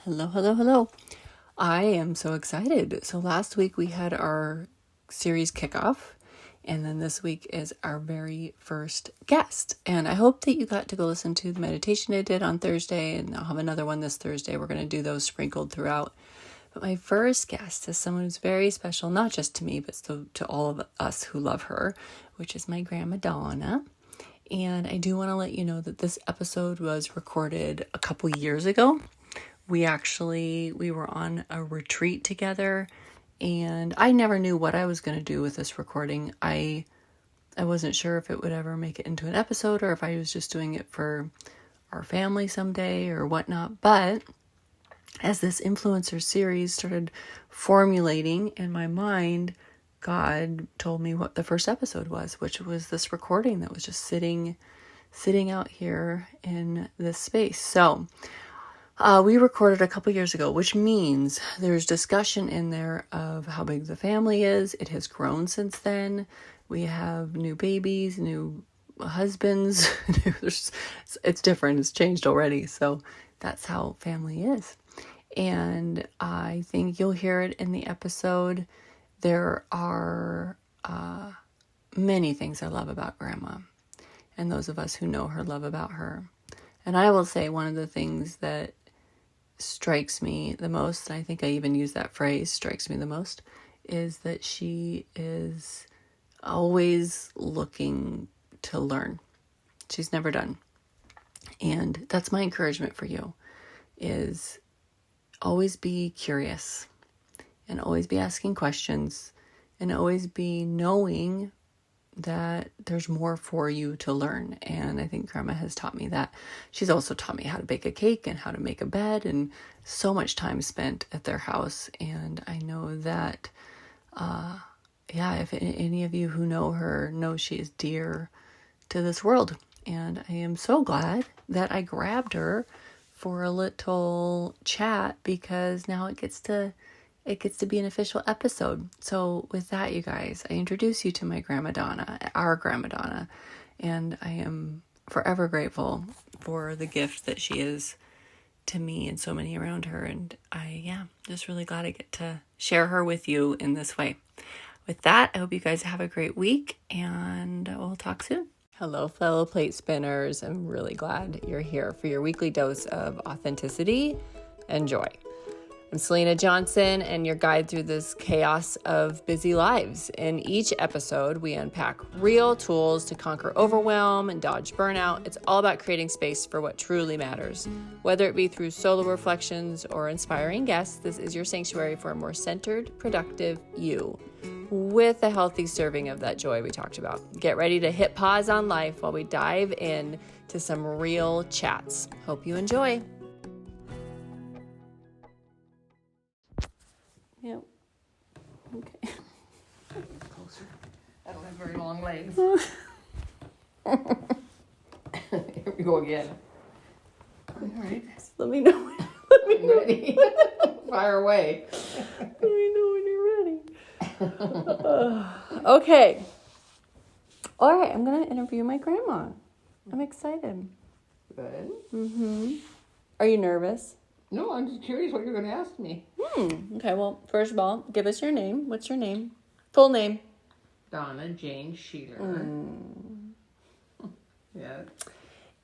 Hello, hello, hello. I am so excited. So last week we had our series kickoff, and then this week is our very first guest. And I hope that you got to go listen to the meditation I did on Thursday, and I'll have another one this Thursday. We're going to do those sprinkled throughout. But my first guest is someone who's very special, not just to me, but to all of us who love her, which is my Grandma Donna. And I do want to let you know that this episode was recorded a couple years ago. We were on a retreat together, and I never knew what I was going to do with this recording. I wasn't sure if it would ever make it into an episode or if I was just doing it for our family someday or whatnot. But as this influencer series started formulating in my mind, God told me what the first episode was, which was this recording that was just sitting out here in this space. So we recorded a couple years ago, which means there's discussion in there of how big the family is. It has grown since then. We have new babies, new husbands. It's different. It's changed already. So that's how family is. And I think you'll hear it in the episode. There are many things I love about Grandma, and those of us who know her love about her. And I will say one of the things that strikes me the most, and I think I even use that phrase, strikes me the most, is that she is always looking to learn. She's never done. And that's my encouragement for you, is always be curious and always be asking questions and always be knowing that there's more for you to learn. And I think Grandma has taught me that. She's also taught me how to bake a cake and how to make a bed, and so much time spent at their house. And I know that, if any of you who know her know she is dear to this world. And I am so glad that I grabbed her for a little chat, because now it gets to be an official episode. So with that, you guys, I introduce you to my Grandma Donna, our Grandma Donna, and I am forever grateful for the gift that she is to me and so many around her. And just really glad I get to share her with you in this way. With that, I hope you guys have a great week, and we'll talk soon. Hello, fellow plate spinners. I'm really glad you're here for your weekly dose of authenticity and joy. I'm Selena Johnson, and your guide through this chaos of busy lives. In each episode, we unpack real tools to conquer overwhelm and dodge burnout. It's all about creating space for what truly matters. Whether it be through solo reflections or inspiring guests, this is your sanctuary for a more centered, productive you, with a healthy serving of that joy we talked about. Get ready to hit pause on life while we dive in to some real chats. Hope you enjoy. Yep. Okay. Closer. I don't have very long legs. Here we go again. All right. Let me know. I'm ready. Fire away. Let me know when you're ready. Okay. All right. I'm going to interview my grandma. I'm excited. Good. Mm-hmm. Are you nervous? No, I'm just curious what you're going to ask me. Okay. Well, first of all, give us your name. What's your name? Full name. Donna Jane Sheeler. Yeah.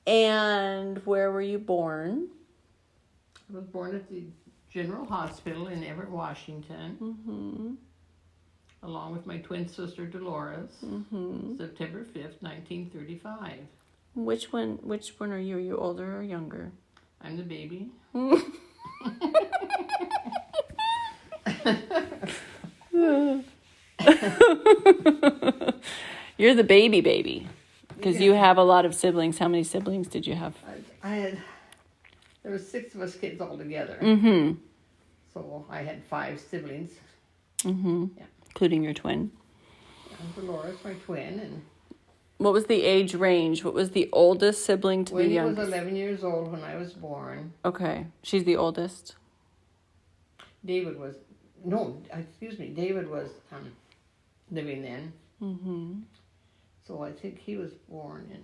And where were you born? I was born at the General Hospital in Everett, Washington, along with my twin sister Dolores, September 5th, 1935. Which one are you? Are you older or younger? I'm the baby. You're the baby. Because you have a lot of siblings. How many siblings did you have? There were 6 of us kids all together. So I had 5 siblings. Yeah. Including your twin. And Dolores, my twin. And what was the age range? What was the oldest sibling to the youngest? He was 11 years old when I was born. Okay. She's the oldest? David was living then. So I think he was born in,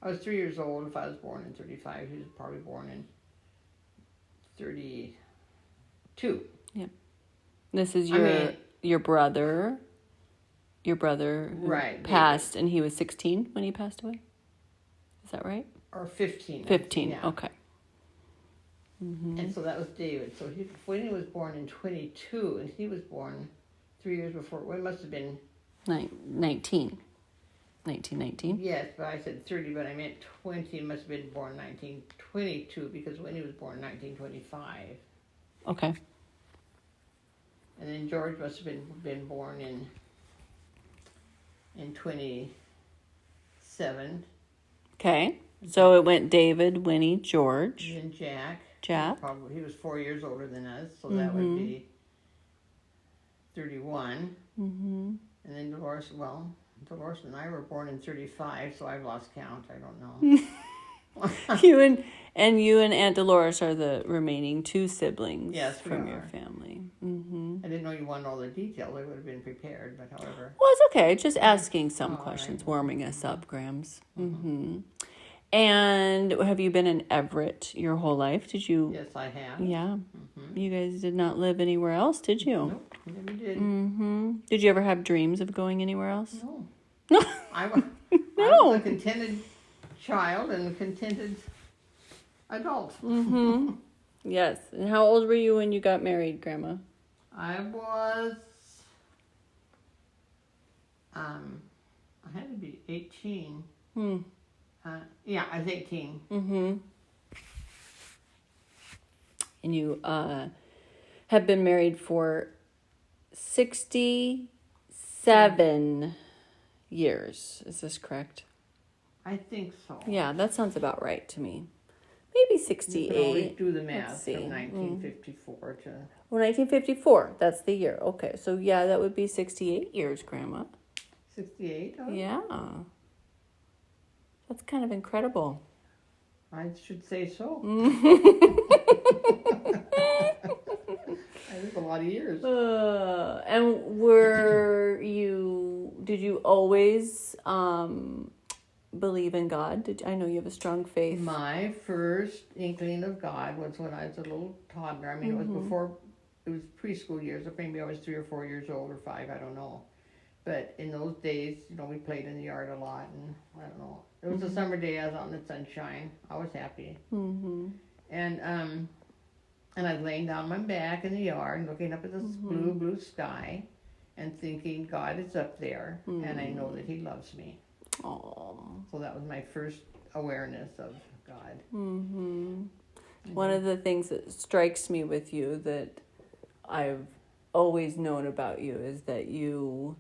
I was 3 years old if I was born in 35. He was probably born in 32. This is I mean- your brother. Your brother who Right, passed, and he was 16 when he passed away? Is that right? Or 15. 15, Yeah. okay. And so that was David. So when he was born in 22, and he was born 3 years before. Well, it must have been. 1919. Yes, but I said 30, but I meant 20. He must have been born 1922, because when he was born, 1925. Okay. And then George must have been born in 27. Okay. So it went David, Winnie, George, And then Jack. Jack. Probably he was 4 years older than us, so that would be 31. Mm-hmm. And then Dolores and I were born in 35, so I've lost count. I don't know. You and Aunt Dolores are the remaining two siblings from your family. Mm-hmm. I didn't know you wanted all the details. I would have been prepared, but however. Well, it's okay. Just asking some questions, warming us up, Grams. Mm-hmm. And have you been in Everett your whole life? Did you? Yes, I have. Yeah. You guys did not live anywhere else, did you? Nope, never did. Mm-hmm. Did you ever have dreams of going anywhere else? No. No. I was a contented child and a contented adult. Mm-hmm. Yes. And how old were you when you got married, Grandma? I was, I had to be 18. Yeah, I was 18. Mm-hmm. And you have been married for 67 years. Is this correct? I think so. Yeah, that sounds about right to me. Maybe You 68. can always do the math Let's see. from 1954 to... Well, 1954. That's the year. Okay, so yeah, that would be 68 years, Grandma. 68? Oh, Yeah. That's kind of incredible. I should say so. I think a lot of years. And did you always believe in God? I know you have a strong faith. My first inkling of God was when I was a little toddler. I mean, it was before, it was preschool years. Maybe I was 3 or 4 years old or 5, I don't know. But in those days, we played in the yard a lot, and I don't know. It was a summer day. I was out in the sunshine. I was happy. Mm-hmm. And I was laying down on my back in the yard, looking up at this blue sky, and thinking, God is up there, and I know that He loves me. Oh. So that was my first awareness of God. Mm-hmm. One of the things that strikes me with you that I've always known about you is that you've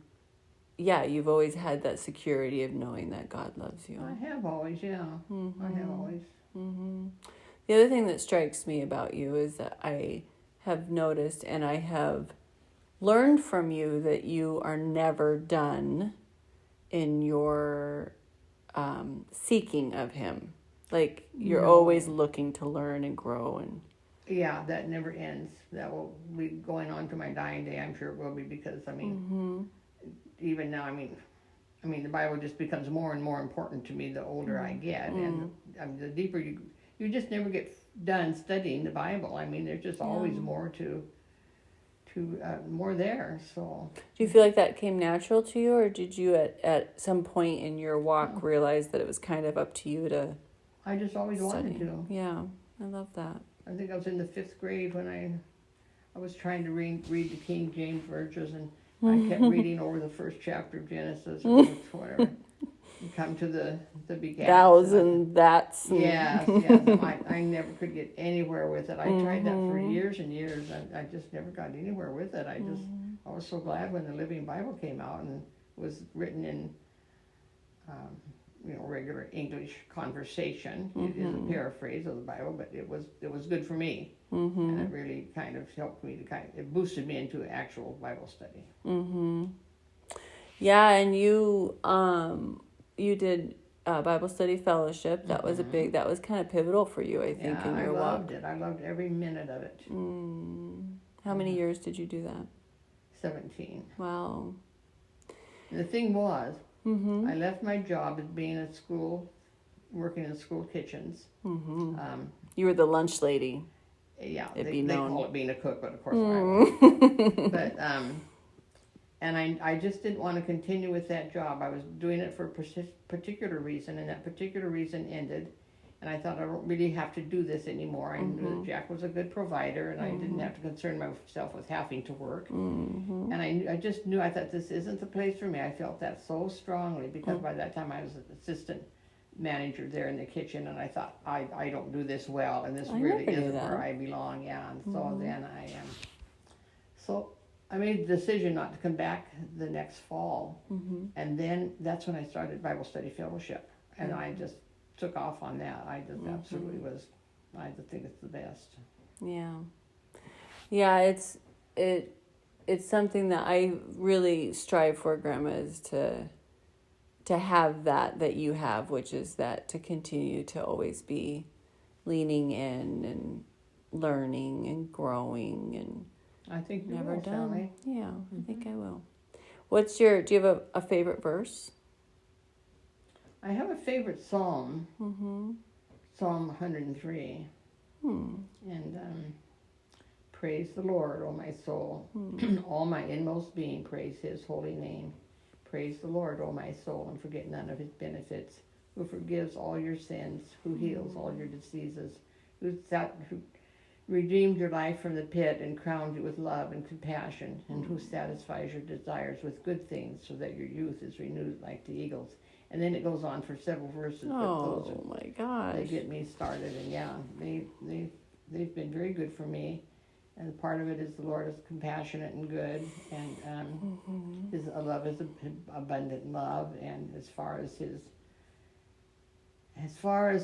always had that security of knowing that God loves you. I have always, yeah. Mm-hmm. I have always. Mm-hmm. The other thing that strikes me about you is that I have noticed and I have learned from you that you are never done in your seeking of Him. Like, you're always looking to learn and grow. And Yeah, that never ends. That will be going on to my dying day. I'm sure it will be, because, even now, I mean, the Bible just becomes more and more important to me the older I get. And the deeper you just never get done studying the Bible. I mean, there's just always more more there. So do you feel like that came natural to you, or did you at some point in your walk realize that it was kind of up to you to I just always study? wanted to. Yeah, I love that. I think I was in the 5th grade when I was trying to read the King James versions, and I kept reading over the first chapter of Genesis or whatever. And come to the beginning. Thous and that's. Yes. I never could get anywhere with it. I tried that for years and years. I just never got anywhere with it. I was so glad when the Living Bible came out and was written in, regular English conversation. It is a paraphrase of the Bible, but it was good for me, and it really kind of helped me it boosted me into actual Bible study. Mm-hmm. Yeah, and you did Bible study fellowship. That was that was kind of pivotal for you, I think, in your walk. I loved it. I loved every minute of it. How many years did you do that? 17. Wow. And the thing was, I left my job as being at school, working in school kitchens. You were the lunch lady. Yeah, It'd they be known. call it being a cook, but of course I wasn't. But and I just didn't want to continue with that job. I was doing it for a particular reason, and that particular reason ended. And I thought, I don't really have to do this anymore. I knew that Jack was a good provider, and I didn't have to concern myself with having to work. And I just knew, I thought, this isn't the place for me. I felt that so strongly, because by that time I was an assistant manager there in the kitchen, and I thought, I don't do this well, and this really isn't where I belong. Yeah, and so then so I made the decision not to come back the next fall, and then that's when I started Bible Study Fellowship, and I just took off on that. I just absolutely was. I just think it's the best. Yeah. It's something that I really strive for, Grandma, is to have that you have, which is that to continue to always be leaning in and learning and growing, and I think you never will, done. Sally. Yeah, I think I will. Do you have a favorite verse? I have a favorite psalm, Psalm 103, and praise the Lord, O my soul. All my inmost being, praise his holy name. Praise the Lord, O my soul, and forget none of his benefits, who forgives all your sins, who heals all your diseases, who redeemed your life from the pit and crowned you with love and compassion, and who satisfies your desires with good things, so that your youth is renewed like the eagles. And then it goes on for several verses. Oh my gosh! They get me started, and yeah, they've been very good for me. And part of it is the Lord is compassionate and good, and his love is abundant love. And as far as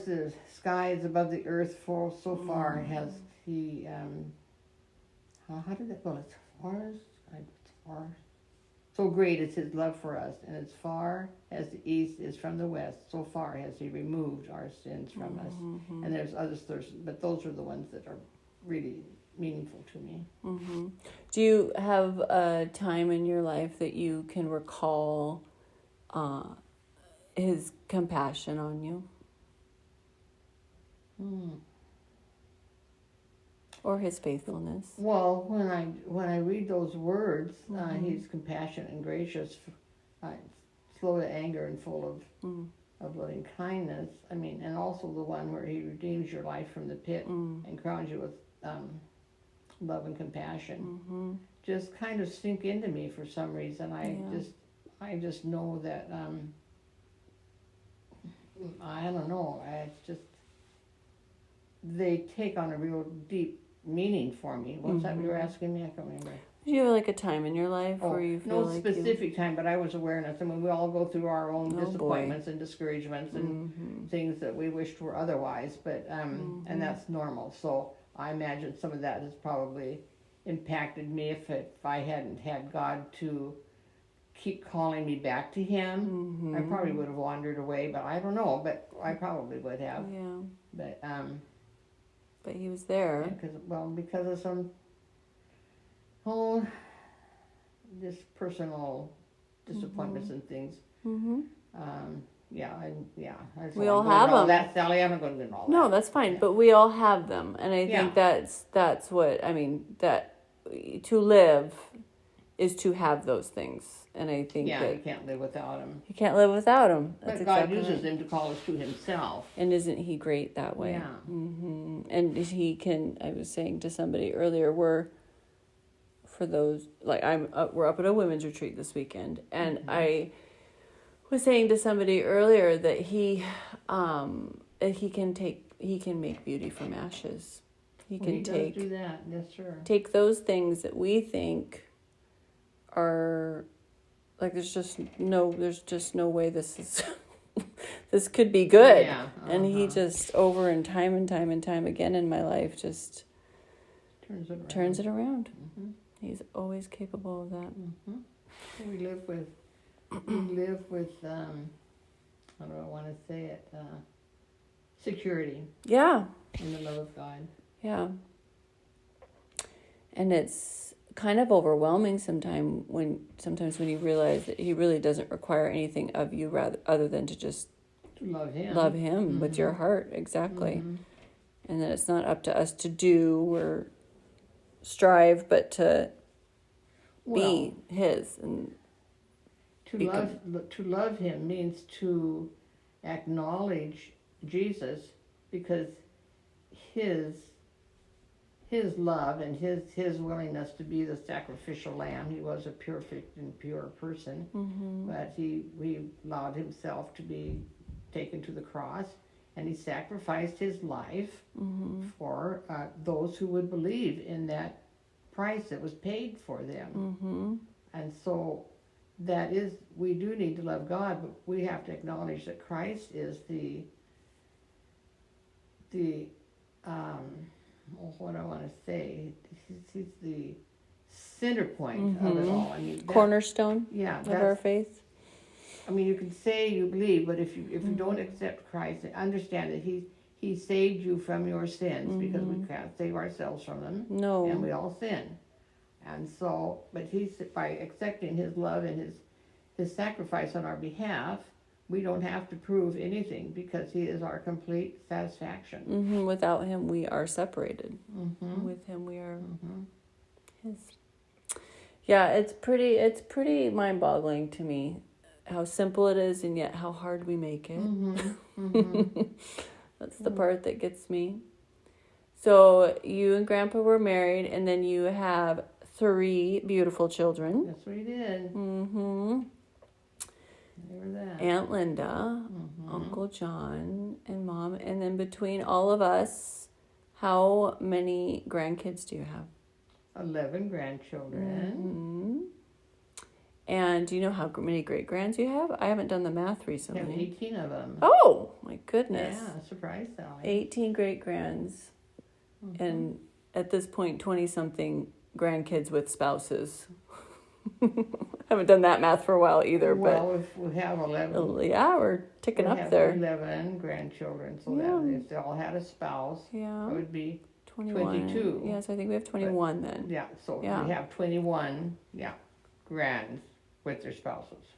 the sky is above the earth, so far has he. How did it go? So great is his love for us, and as far as the east is from the west, so far has he removed our sins from us. And there's others, but those are the ones that are really meaningful to me. Do you have a time in your life that you can recall his compassion on you? Or his faithfulness? Well, when I read those words, he's compassionate and gracious, slow to anger and full of loving kindness. I mean, and also the one where he redeems your life from the pit and crowns you with love and compassion. Just kind of sink into me for some reason. I just know that I don't know. It's just they take on a real deep meaning for me. What's that you were asking me? I can't remember. Do you have like a time in your life where you feel no specific time, but I was awareness. I mean, we all go through our own disappointments and discouragements and things that we wished were otherwise. But and that's normal. So I imagine some of that has probably impacted me. If I hadn't had God to keep calling me back to Him, I probably would have wandered away. But I don't know. But I probably would have. Yeah. But He was there. Because of some just personal disappointments and things. We all have them. That, Sally, I'm not going to get all that. No, that's fine. But we all have them, and I think that's what I mean. That to live is to have those things, and I think that you can't live without them. You can't live without them. But God uses them to call us to Himself. And isn't He great that way? Yeah. And He can. I was saying to somebody earlier, for those, like we're up at a women's retreat this weekend, and I was saying to somebody earlier that he can make beauty from ashes. He can do that. Yes, sir. Take those things that we think are like there's just no way this is this could be good. Yeah, and He just over and time again in my life just turns it around. He's always capable of that. We live with how do I want to say it? Security. Yeah. In the love of God. Yeah. And it's kind of overwhelming sometimes when you realize that He really doesn't require anything of you other than to just love Him. Love Him with your heart, exactly. and that it's not up to us to do or strive, but to be His. And to love Him means to acknowledge Jesus, because His love and his willingness to be the sacrificial lamb. He was a perfect and pure person, but he allowed himself to be taken to the cross, and he sacrificed his life for those who would believe in that price that was paid for them. And so that is, we do need to love God, but we have to acknowledge that Christ is the what I want to say, he's the center point of it all. I mean, cornerstone of our faith. I mean, you can say you believe, but if you don't accept Christ, understand that he saved you from your sins, because we can't save ourselves from them. No. And we all sin. And so, but by accepting his love and his sacrifice on our behalf, we don't have to prove anything, because he is our complete satisfaction. Without him, we are separated. With him, we are his. Yeah, it's pretty mind-boggling to me how simple it is, and yet how hard we make it. That's the part that gets me. So you and Grandpa were married, and then you have 3 beautiful children. Yes, we did. Aunt Linda, Uncle John, and Mom. And then between all of us, how many grandkids do you have? 11 grandchildren. And do you know how many great-grands you have? I haven't done the math recently. I have 18 of them. Oh, my goodness. Yeah, surprise, Sally. 18 great-grands. And at this point, 20-something grandkids with spouses. Haven't done that math for a while either. Well, if we have 11. Yeah, we're ticking up there. 11 grandchildren, so that if they all had a spouse, it would be 22. Yes, I think we have 21 then. Yeah, so we have 21, grands with their spouses.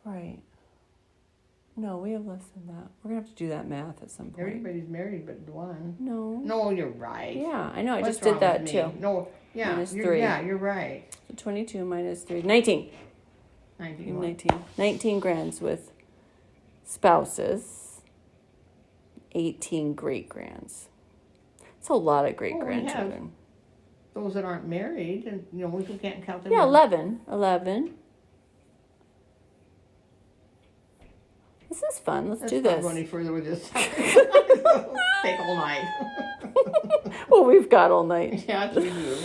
Right. No, we have less than that. We're going to have to do that math at some point. Everybody's married but one. No. No, you're right. Yeah, I know. I just did that too. No, minus 3. Yeah, you're right. So 22 minus 3. 19. 19 grands with spouses. 18 great-grands. It's a lot of great-grandchildren. Those that aren't married, and we can't count them. Yeah, 11. This is fun. Let's do this. Not go any further with this. Take all night. Well, we've got all night. Yeah, we do.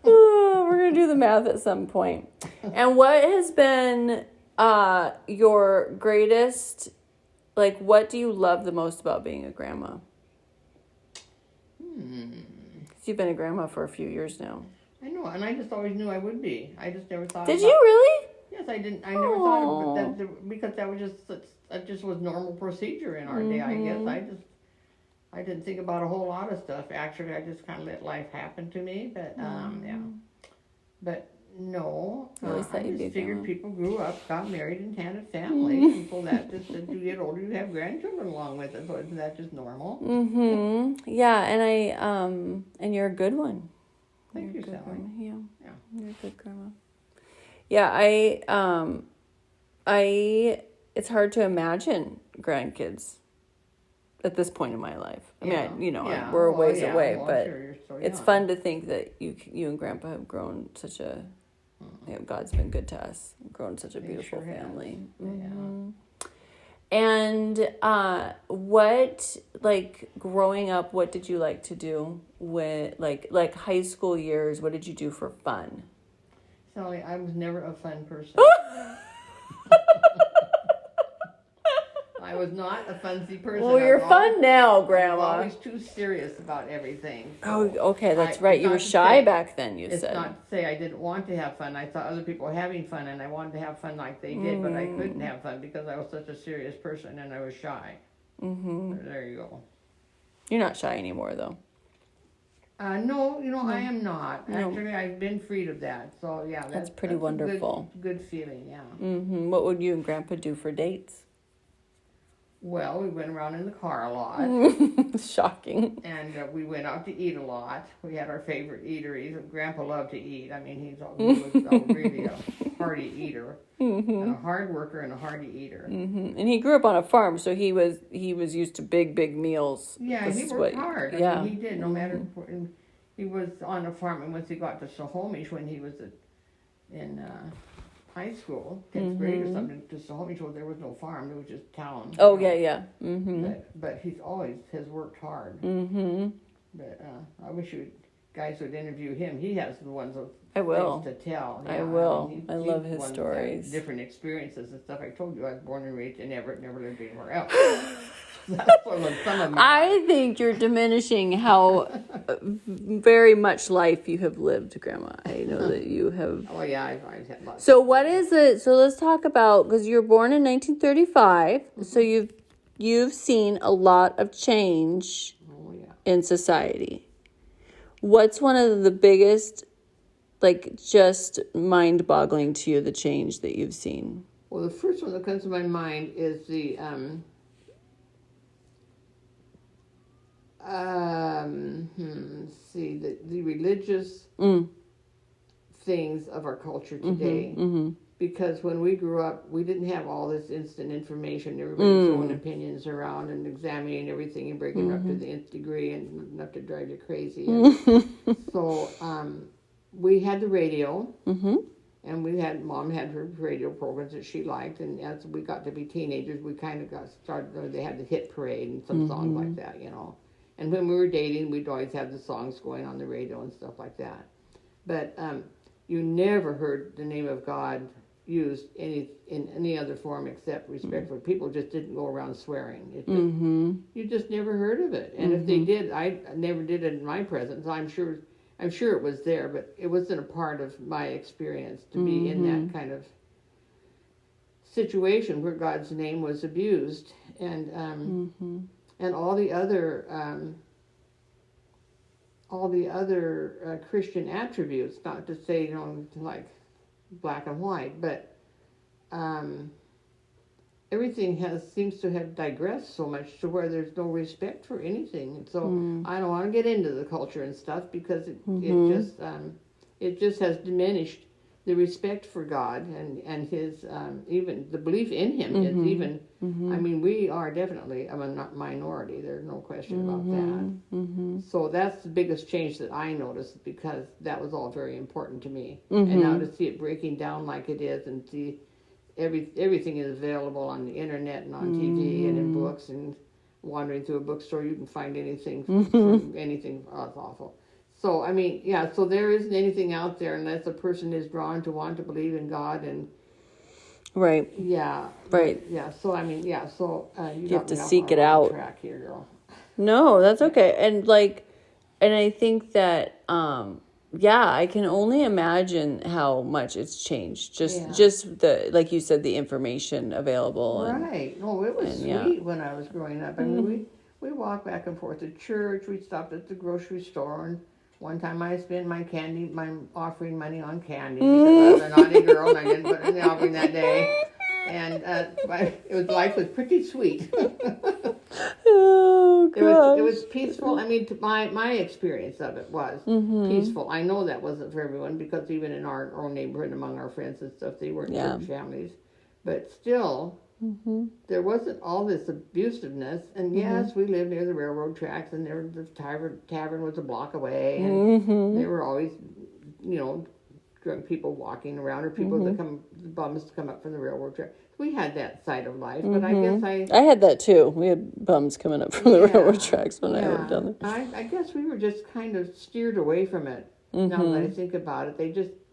We're going to do the math at some point. And what has been your greatest, what do you love the most about being a grandma? Because you've been a grandma for a few years now. I know, and I just always knew I would be. I just never thought. Did you really? Yes, I didn't. I never thought of it, because that was just was normal procedure in our day. I guess I didn't think about a whole lot of stuff. Actually, I just kind of let life happen to me. But but no, I just figured people grew up, got married, and had a family. People that just as you get older, you have grandchildren along with it. So isn't that just normal? Yeah, and and you're a good one. Thank you, Sally. Yeah, you're a good grandma. Yeah, it's hard to imagine grandkids at this point in my life. I mean, we're a ways away, but it's fun to think that you and Grandpa have grown such a, God's been good to us, grown such a beautiful family. And what, growing up, what did you like to do with, like high school years? What did you do for fun? Sally, I was never a fun person. I was not a funsy person. Well, you're fun now, Grandma. I was always too serious about everything. So okay, that's right. You were shy back then, you said. It's not to say I didn't want to have fun. I saw other people having fun, and I wanted to have fun like they did, but I couldn't have fun because I was such a serious person, and I was shy. There you go. You're not shy anymore, though. No, I am not. No. Actually, I've been freed of that. So, yeah. That's pretty wonderful. Good feeling, yeah. What would you and Grandpa do for dates? Well, we went around in the car a lot. Shocking. And we went out to eat a lot. We had our favorite eateries. Grandpa loved to eat. I mean, he was really a hearty eater, and a hard worker and a hearty eater. Mm-hmm. And he grew up on a farm, so he was used to big meals. Yeah, he worked hard. Yeah, I mean, he did. No matter, he was on a farm, and once he got to Snohomish, when he was in high school, 10th grade or something, to Snohomish, well, there was no farm, there was just town. Oh, yeah. Mm-hmm. But he's always has worked hard. Mm-hmm. But I wish you guys would interview him. He has the ones of I will. things to tell. Yeah, I will. mean, I love his ones that stories. different experiences and stuff. I told you I was born and raised in Everett, never lived anywhere else. That's what some of them I think you're diminishing how very much life you have lived, Grandma. I know that you have. Oh yeah, I've had lots. So what is it? So let's talk about, because you were born in 1935. So you've seen a lot of change in society. What's one of the biggest, like, just mind-boggling to you, the change that you've seen? Well, the first one that comes to my mind is the the religious things of our culture today. Because when we grew up, we didn't have all this instant information. Everybody throwing opinions around and examining everything and breaking it up to the nth degree and enough to drive you crazy. And so we had the radio, and Mom had her radio programs that she liked. And as we got to be teenagers, we kind of got started. They had the hit parade and some songs like that, you know. And when we were dating, we'd always have the songs going on the radio and stuff like that. But you never heard the name of God used in any other form except respectful. People just didn't go around swearing. It just, you just never heard of it. And if they did, I never did it in my presence. I'm sure it was there, but it wasn't a part of my experience to be in that kind of situation where God's name was abused, and all the other Christian attributes. Not to say, you know, like black and white, but everything seems to have digressed so much to where there's no respect for anything. And so I don't want to get into the culture and stuff because it just has diminished the respect for God and his even the belief in him is even. I mean, we are definitely a minority. There's no question about that. So that's the biggest change that I noticed, because that was all very important to me. And now to see it breaking down like it is, and see everything is available on the internet and on TV and in books, and wandering through a bookstore, you can find anything from anything. Oh, it's awful. So, I mean, yeah, so there isn't anything out there unless a person is drawn to want to believe in God. And right. Yeah. Right. Yeah, so, I mean, yeah, so you have to seek it out. Track here, girl. No, that's okay. And I think that, I can only imagine how much it's changed. Just the, like you said, the information available. Right. No, it was sweet when I was growing up. I mean, we walked back and forth to church. We stopped at the grocery store, and one time I spent my offering money on candy because I was a naughty girl and I didn't put it in the offering that day. And life was pretty sweet. Oh, gosh. It was peaceful. I mean, my experience of it was peaceful. I know that wasn't for everyone, because even in our own neighborhood, among our friends and stuff, they weren't church families. But still, there wasn't all this abusiveness. And yes, we lived near the railroad tracks, and the tavern was a block away, and there were always, you know, drunk people walking around, or people bums to come up from the railroad track. We had that side of life, but I guess I had that too. We had bums coming up from the railroad tracks when I lived down there. I guess we were just kind of steered away from it. Now that I think about it,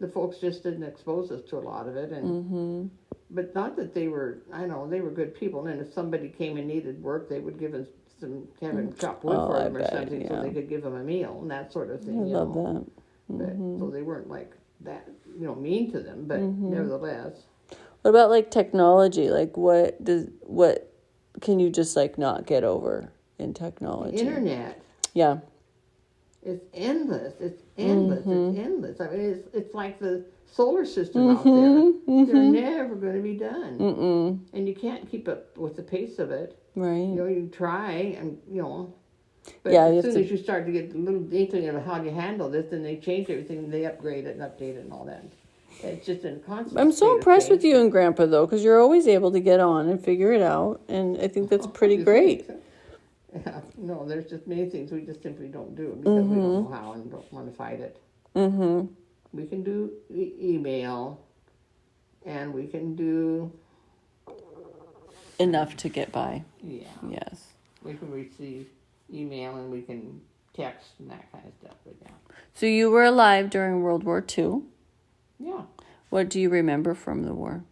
the folks just didn't expose us to a lot of it, and but not that they were. I know they were good people, and if somebody came and needed work, they would give us chopped wood for them or something, so they could give them a meal and that sort of thing. I love that. But, so they weren't like that, you know, mean to them, but nevertheless. What about like technology? Like what can you just like not get over in technology? The internet. Yeah. It's endless. It's endless. It's endless. I mean, it's like the solar system out there. They're never going to be done. And you can't keep up with the pace of it. Right. You know, you try, and but Yeah, as soon as you start to get a little inkling of how you handle this, then they change everything, and they upgrade it and update it and all that. It's just in constant. I'm so impressed with you and Grandpa, though, because you're always able to get on and figure it out, and I think that's pretty great. Yeah, no, there's just many things we just simply don't do because we don't know how and don't want to fight it. We can do email, and we can do enough to get by. Yeah. Yes. We can receive email and we can text and that kind of stuff. But yeah. So you were alive during World War II. Yeah. What do you remember from the war?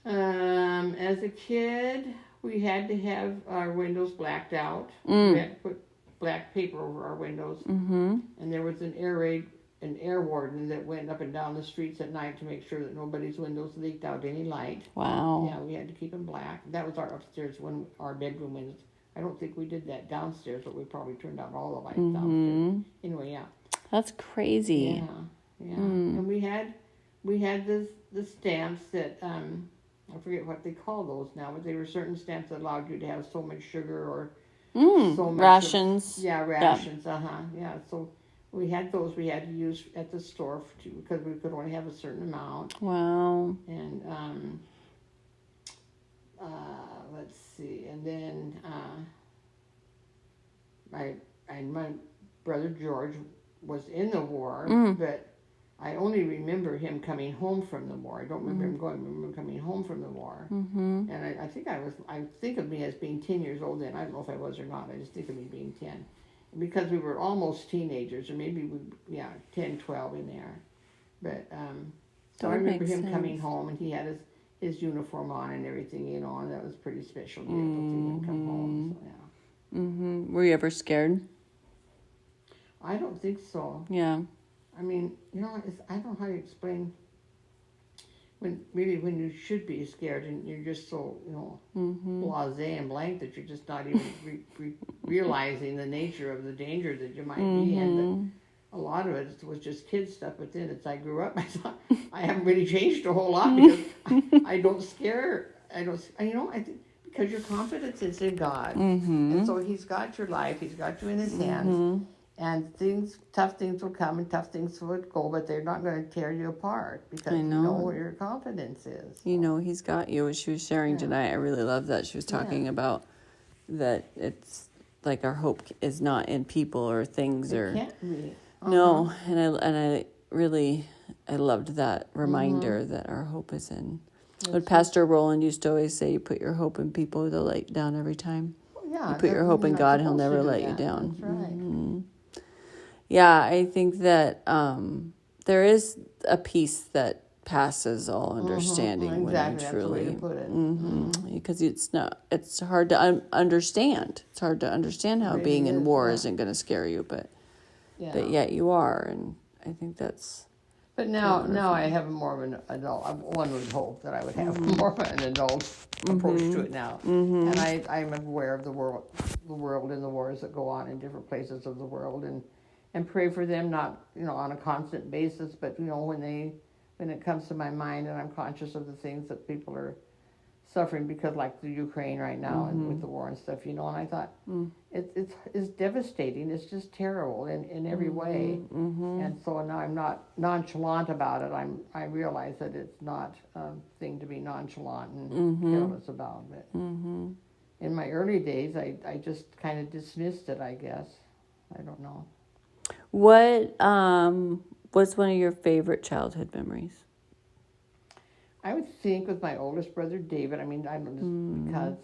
As a kid, we had to have our windows blacked out. We had to put black paper over our windows. And there was an air warden that went up and down the streets at night to make sure that nobody's windows leaked out any light. Wow. Yeah, we had to keep them black. That was our upstairs, when our bedroom windows. I don't think we did that downstairs, but we probably turned out all the lights downstairs. Anyway, yeah. That's crazy. Yeah. And we had the stamps that I forget what they call those now, but they were certain stamps that allowed you to have so much sugar or so much rations. Rations. Yeah. So we had those we had to use at the store because we could only have a certain amount. Wow. And let's see, and then my brother George was in the war, but I only remember him coming home from the war. I don't remember him going. I remember him coming home from the war. And I think of me as being 10 years old then. I don't know if I was or not. I just think of me being 10. Because we were almost teenagers, or maybe 10, 12 in there. But so I remember him coming home, and he had his uniform on and everything, and that was pretty special to be able to see him come home. So, yeah. Were you ever scared? I don't think so. Yeah. I mean, I don't know how to explain when you should be scared and you're just so, blasé and blank that you're just not even realizing the nature of the danger that you might be in. But a lot of it was just kid stuff. But then as I grew up, I thought I haven't really changed a whole lot because I don't scare. I think because your confidence is in God, and so He's got your life. He's got you in His hands. And tough things will come and tough things will go, but they're not going to tear you apart because you know where your confidence is. So. He's got you. As she was sharing tonight, I really love that. She was talking about that it's like our hope is not in people or things It can't be. No, and I loved that reminder that our hope is in. What Pastor Roland used to always say, you put your hope in people, they'll let you down every time. Yeah, you put your hope in God, He'll never let you down. That's right. Yeah, I think that there is a peace that passes all understanding when you truly, that's the way to put it. Because it's hard to understand. It's hard to understand how being in war isn't going to scare you, but yet you are, and I think that's. But now I have more of an adult. One would hope that I would have more of an adult approach to it now, and I'm aware of the world and the wars that go on in different places of the world, and pray for them, not on a constant basis, but when it comes to my mind and I'm conscious of the things that people are suffering because like the Ukraine right now and with the war and stuff, and I thought it's devastating. It's just terrible in every way, and so now I'm not nonchalant about it. I realize that it's not a thing to be nonchalant and careless about. But in my early days, I just kind of dismissed it. I guess I don't know. What was one of your favorite childhood memories? I would think with my oldest brother, David. I mean, I don't just because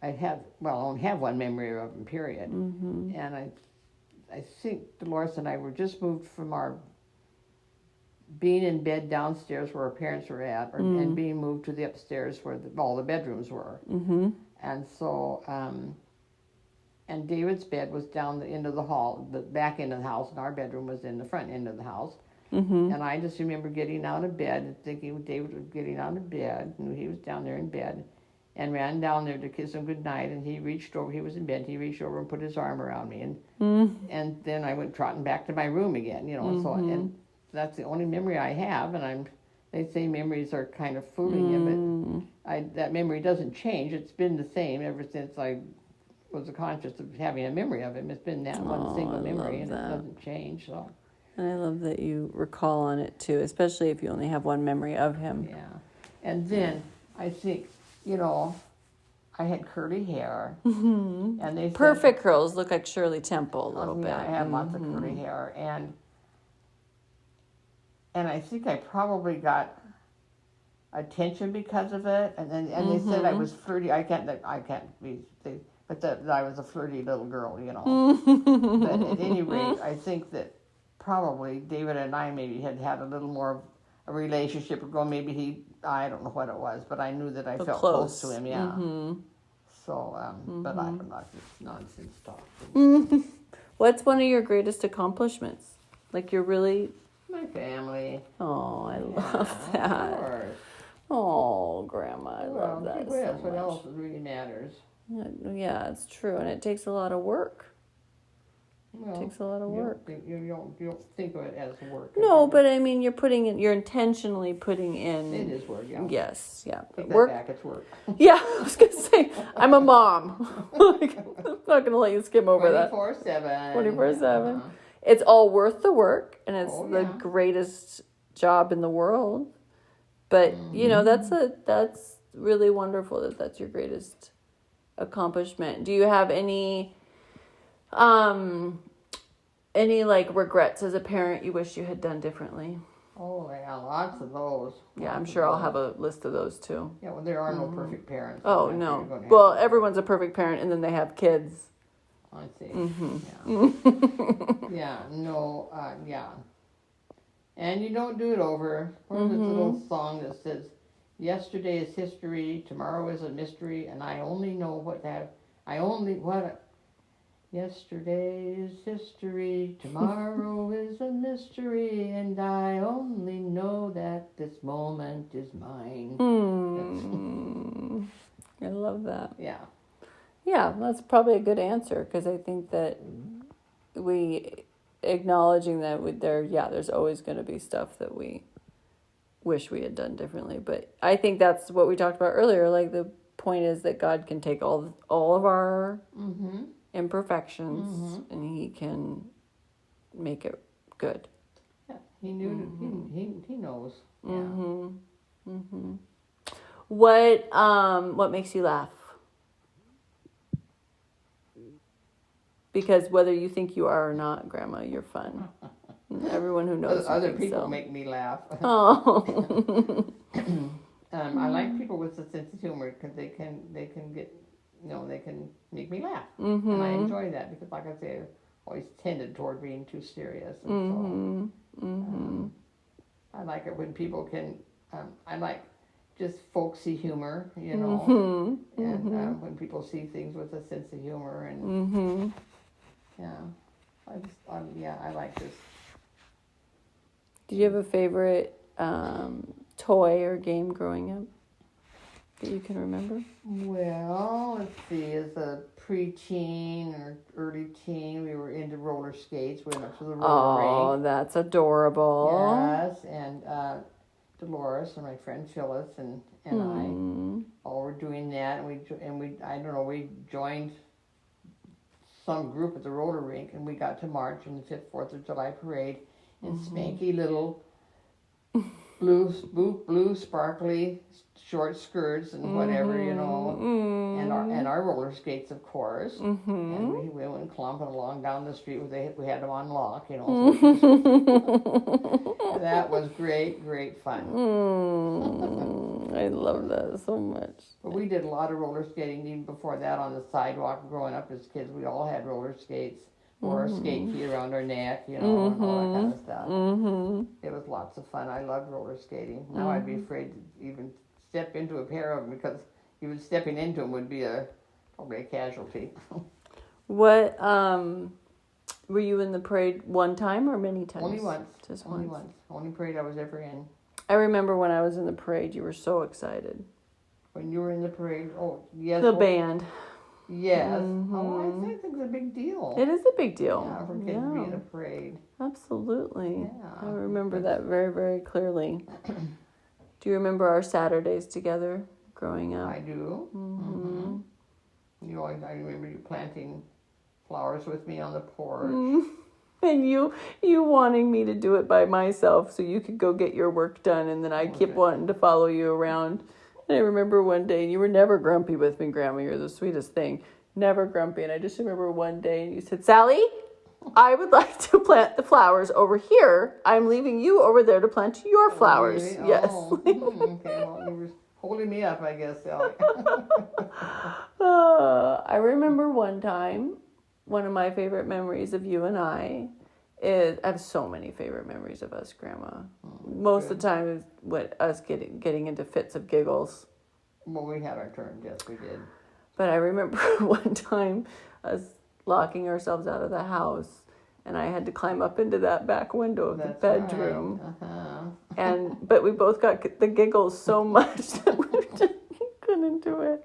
I only have one memory of him, period. And I think Dolores and I were just moved from our being in bed downstairs where our parents were at, and being moved to the upstairs where all the bedrooms were. And so, and David's bed was down the end of the hall, the back end of the house, and our bedroom was in the front end of the house. And I just remember getting out of bed and thinking David was getting out of bed, and he was down there in bed, and ran down there to kiss him goodnight. And he reached over. He was in bed. He reached over and put his arm around me, and then I went trotting back to my room again. So and that's the only memory I have. And they say memories are kind of fooling you, but that memory doesn't change. It's been the same ever since I was conscious of having a memory of him. It's been that one single memory, and it doesn't change. So. And I love that you recall on it too, especially if you only have one memory of him. Yeah, and then I think I had curly hair, and they said, perfect curls, look like Shirley Temple a little bit. I had lots of curly hair, and I think I probably got attention because of it, and they said I was flirty. I can't be, but that I was a flirty little girl, But at any rate, I think that probably David and I maybe had a little more of a relationship ago. Maybe I don't know what it was, but I knew that I felt close to him. Yeah. So, but I'm not just nonsense talk. What's one of your greatest accomplishments? Like you're really. My family. Oh, I love that. Of course. Oh, Grandma, I love that so much. What else really matters? Yeah, it's true, and it takes a lot of work. Well, it takes a lot of work. You don't think of it as work. No, but I mean, you're intentionally putting in. It is work, yeah. Yes, yeah. Take work. That back, it's work. Yeah, I was gonna say, I'm a mom. I'm not gonna let you skim over 24/7. 24/7. It's all worth the work, and it's the greatest job in the world. But that's really wonderful that's your greatest accomplishment. Do you have any like regrets as a parent you wish you had done differently? Oh yeah, lots of those. Yeah, I'm sure I'll have a list of those too. Yeah, well, there are no perfect parents. Oh no. Well, everyone's a perfect parent, and then they have kids. I see. Mm-hmm. Yeah. Yeah. And you don't do it over. There's this little song that says, "Yesterday is history, tomorrow is a mystery, and I only know Yesterday is history, tomorrow is a mystery, and I only know that this moment is mine." I love that. Yeah. Yeah, that's probably a good answer, because I think that we acknowledging that there's always going to be stuff that we wish we had done differently. But I think that's what we talked about earlier. Like the point is that God can take all of our imperfections and He can make it good. Yeah, He knew. He knows. Yeah. What makes you laugh? Because whether you think you are or not, Grandma, you're fun. Everyone who knows other people make me laugh. Oh. I like people with a sense of humor because they can get, they can make me laugh, and I enjoy that because, like I say, I've always tended toward being too serious, and so I like it when people can. I like just folksy humor, and when people see things with a sense of humor, and I like this. Did you have a favorite toy or game growing up that you can remember? Well, let's see. As a preteen or early teen, we were into roller skates. We went up to the roller rink. Oh, that's adorable. Yes, and Dolores and my friend Phyllis and I all were doing that, and we joined some group at the roller rink, and we got to march in the 5th 4th of July parade in spanky little blue sparkly short skirts and whatever, and our roller skates, of course, and we went clumping along down the street. We had them on lock, so that was great fun. I love that so much. But we did a lot of roller skating even before that on the sidewalk. Growing up as kids, we all had roller skates or a skate key around our neck, and all that kind of stuff. It was lots of fun. I loved roller skating. Now I'd be afraid to even step into a pair of them because even stepping into them would be probably a casualty. What were you in the parade one time or many times? Only once. Just only once. Only parade I was ever in. I remember when I was in the parade, you were so excited. When you were in the parade. Oh, yes. The band. Yes. Oh, I think it's a big deal. It is a big deal. Yeah, for kids to be in a parade. Absolutely. Yeah. I remember that very, very clearly. Do you remember our Saturdays together growing up? I do. You know, I remember you planting flowers with me on the porch. And you wanting me to do it by myself so you could go get your work done, and then I kept wanting to follow you around. And I remember one day, you were never grumpy with me, Grandma. You're the sweetest thing. Never grumpy. And I just remember one day, and you said, Sally, I would like to plant the flowers over here. I'm leaving you over there to plant your flowers. Really? Yes. Oh, okay, well, you were holding me up, I guess, Sally. I remember one time, one of my favorite memories of you and I have so many favorite memories of us, Grandma. Most of the time is us getting into fits of giggles. Well, we had our turn, yes, we did. But I remember one time us locking ourselves out of the house, and I had to climb up into that back window of the bedroom. Right. But we both got the giggles so much that we just couldn't do it.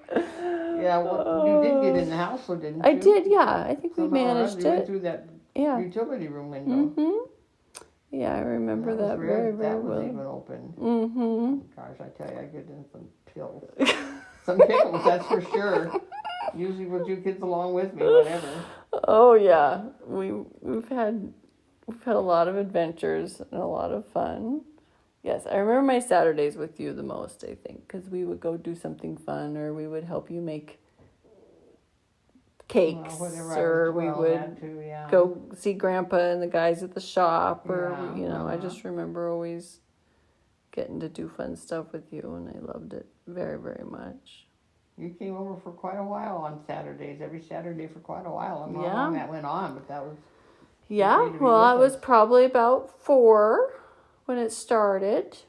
Yeah, well, you did get in the house, though, didn't you? I did, yeah. I think we Somehow managed you went it. through that utility room window. Yeah, I remember that very, very that well. was even open. Gosh, I tell you, I get in some pills. Some pickles, that's for sure. Usually with you kids along with me, whatever. Oh yeah, we've had a lot of adventures and a lot of fun. Yes, I remember my Saturdays with you the most, I think, because we would go do something fun, or we would help you make cakes, or we would go see Grandpa and the guys at the shop, or I just remember always getting to do fun stuff with you, and I loved it very, very much. You came over for quite a while on Saturdays, every Saturday for quite a while. I don't know how long that went on, but that was... Yeah, well, I was probably about 4 when it started,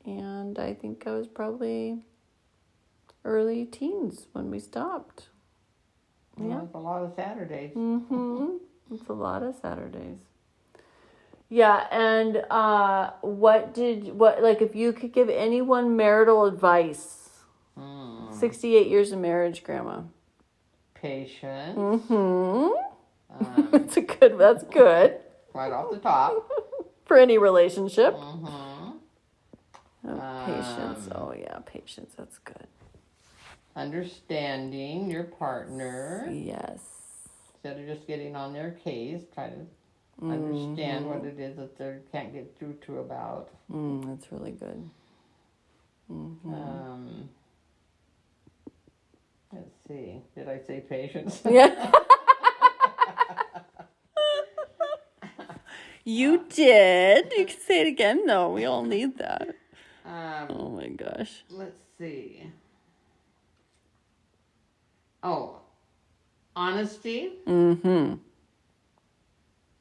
and I think I was probably early teens when we stopped. Yeah, it's a lot of Saturdays. It's a lot of Saturdays. Yeah, and if you could give anyone marital advice, 68 years of marriage, Grandma. Patience. That's good. Right off the top. For any relationship. Patience. Oh, yeah, patience. That's good. Understanding your partner. Yes. Instead of just getting on their case, try to understand what it is that they can't get through to about. That's really good. Let's see. Did I say patience? Yeah. You did. You can say it again, though. We all need that. Oh, my gosh. Let's see. Oh, honesty.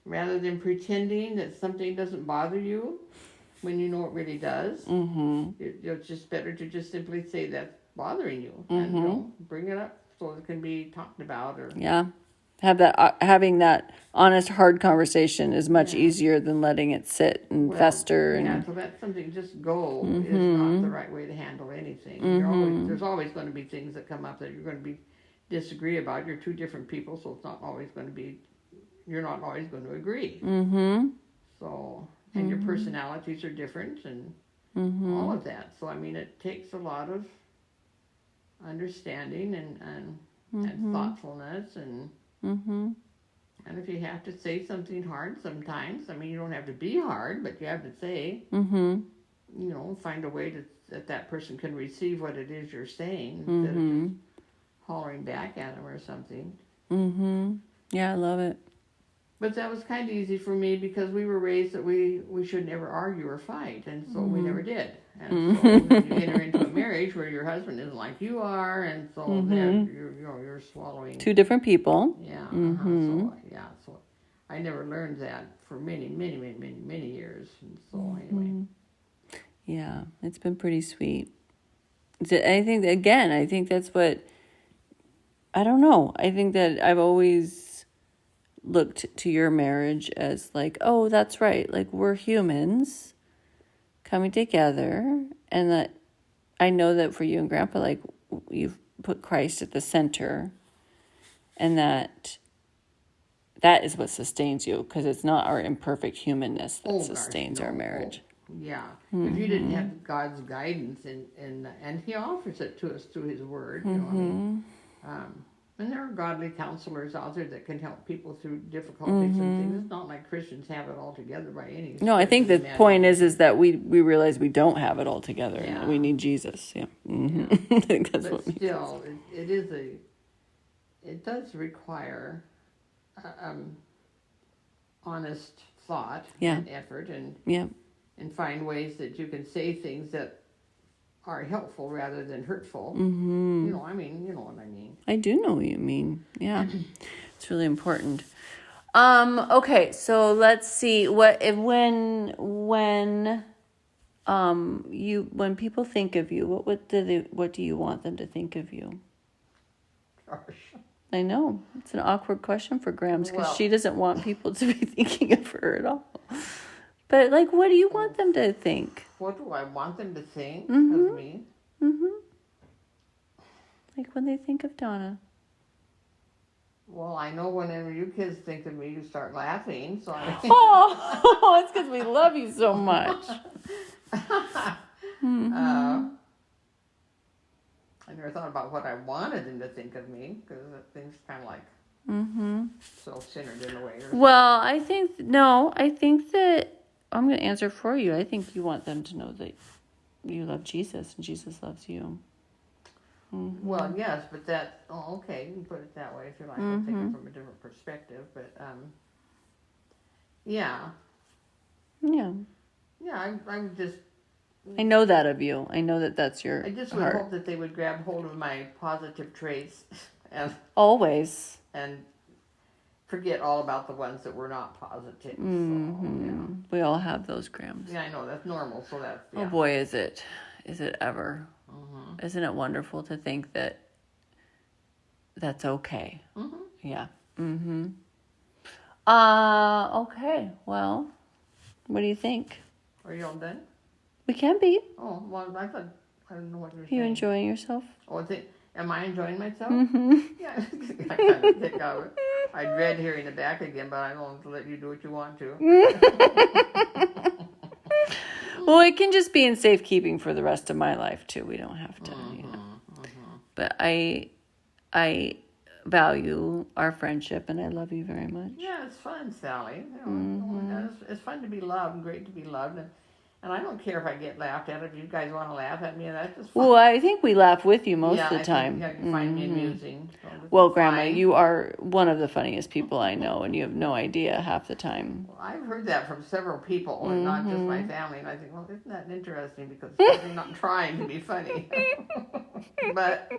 Rather than pretending that something doesn't bother you when you know it really does. It's just better to just simply say that's bothering you and bring it up so it can be talked about. Or having that honest, hard conversation is much easier than letting it sit and fester. Yeah, so let something just go is not the right way to handle anything. There's always going to be things that come up that you're going to disagree about. You're two different people, so it's not always going to be. You're not always going to agree. So, and your personalities are different, and all of that. So, I mean, it takes a lot of understanding and thoughtfulness, and if you have to say something hard sometimes, I mean, you don't have to be hard, but you have to say, find a way that person can receive what it is you're saying instead of just hollering back at them or something. Yeah, I love it. But that was kind of easy for me because we were raised that we should never argue or fight, and so we never did. And so you enter into a marriage where your husband isn't like you are, and so then you're swallowing 2 different people. Yeah. So I never learned that for many years. And so anyway. Yeah, it's been pretty sweet. I think that's what. I don't know. I think that I've always looked to your marriage as like, oh, that's right. Like, we're humans coming together, and that I know that for you and Grandpa, like, you've put Christ at the center, and that is what sustains you, because it's not our imperfect humanness that sustains our marriage. Yeah. If you didn't have God's guidance, and He offers it to us through His Word, you know what I mean? And there are godly counselors out there that can help people through difficulties and things. It's not like Christians have it all together by any stretch. No, I think the point is that we realize we don't have it all together, and that we need Jesus. Yeah. I think that's but still, it does require honest thought and effort, and find ways that you can say things that are helpful rather than hurtful. You know what I mean. I do know what you mean. Yeah. It's really important. Okay, so let's see when people think of you, what do you want them to think of you? Gosh. I know. It's an awkward question for Grams, because she doesn't want people to be thinking of her at all. But, like, what do you want them to think? What do I want them to think of me? Like, when they think of Donna. Well, I know whenever you kids think of me, you start laughing. So I it's because we love you so much. I never thought about what I wanted them to think of me, because things kind of like self-centered in a way. Well, I think that I'm going to answer for you. I think you want them to know that you love Jesus and Jesus loves you. Well, yes, but okay, you can put it that way if you like. I'll take it from a different perspective, but yeah. I would just. I know that of you. I know that that's your. I just would hope that they would grab hold of my positive traits, and always, and forget all about the ones that were not positive. So, we all have those, Grams. Yeah, I know, that's normal. So that's. Oh boy, is it ever? Isn't it wonderful to think that that's okay? Yeah. Okay. Well, what do you think? Are you all done? We can be. Oh, well, I don't know what you're saying. You enjoying yourself? Oh, am I enjoying myself? Yeah, I kind of think I would. I dread hearing it back again, but I don't let you do what you want to. Well, it can just be in safekeeping for the rest of my life too. We don't have to, you know. But I value our friendship, and I love you very much. Yeah, it's fun, Sally. You know, it's fun to be loved and great to be loved. And I don't care if I get laughed at. If you guys want to laugh at me, that's just fun. Well, I think we laugh with you most of the time. Yeah, you find me amusing. So well, Grandma, you are one of the funniest people I know, and you have no idea half the time. Well, I've heard that from several people, and not just my family. And I think, well, isn't that interesting? Because they're not trying to be funny. But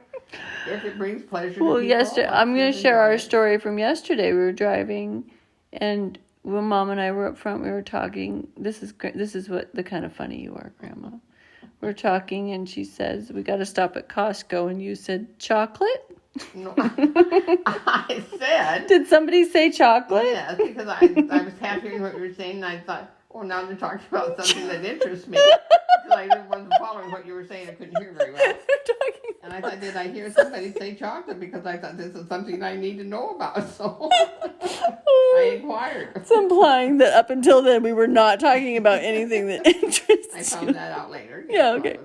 if it brings pleasure to people, I'm going to share our story from yesterday. We were driving, and when Mom and I were up front, we were talking. This is what the kind of funny you are, Grandma. We're talking, and she says, "We got to stop at Costco," and you said, "Chocolate?" No, I said. Did somebody say chocolate? Yes, because I was half hearing what you were saying, and I thought, oh, now they're talking about something that interests me. Because I wasn't following what you were saying. I couldn't hear very well. And I thought, did I hear somebody say chocolate? Because I thought this is something I need to know about. So I inquired. It's implying that up until then we were not talking about anything that interests you. I found that out later. Yeah, okay.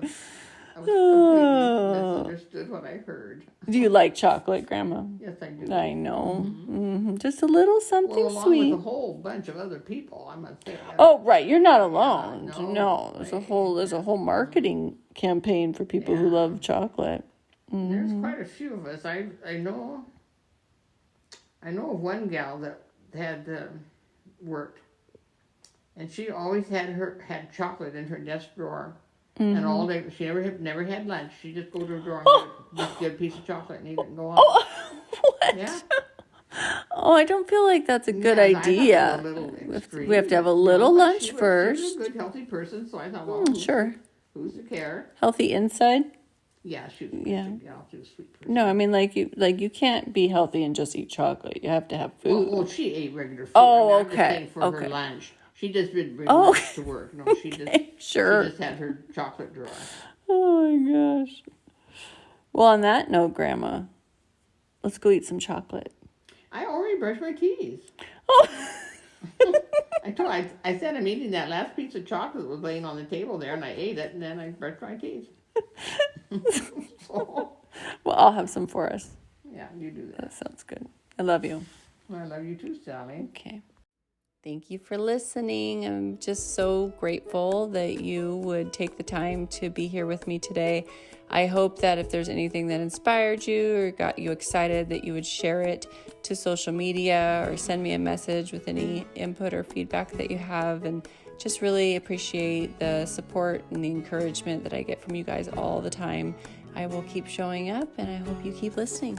I was completely misunderstood what I heard. Do you like chocolate, Grandma? Yes, I do. I know. Just a little something along sweet. With a whole bunch of other people, I must say. Oh, right. You're not alone. No, right. There's a whole marketing campaign for people who love chocolate. There's quite a few of us. I know of one gal that had worked, and she always had chocolate in her desk drawer. And all day, she never had lunch. She just go to her drawer and just get a piece of chocolate and eat it and go on. Oh, what? Yeah. Oh, I don't feel like that's a good idea. We have to have a little lunch first. She was a good, healthy person, so I thought, well, sure. Who's to care? Healthy inside? Yeah, she was a sweet person. No, I mean, like you can't be healthy and just eat chocolate. You have to have food. Well, she ate regular food. Oh, I'm just saying for her lunch. She just didn't bring lunch to work. No, she just sure. She just had her chocolate drawer. Oh my gosh. Well, on that note, Grandma, let's go eat some chocolate. I already brushed my teeth. Oh. I said I'm eating that last piece of chocolate that was laying on the table there, and I ate it, and then I brushed my teeth. So, Well, I'll have some for us. yeah, you do That that. sounds good. I love you. I love you too, Sally. Okay. Thank you for listening. I'm just so grateful that you would take the time to be here with me today. I hope that if there's anything that inspired you or got you excited, that you would share it to social media or send me a message with any input or feedback that you have. And just really appreciate the support and the encouragement that I get from you guys all the time. I will keep showing up, and I hope you keep listening.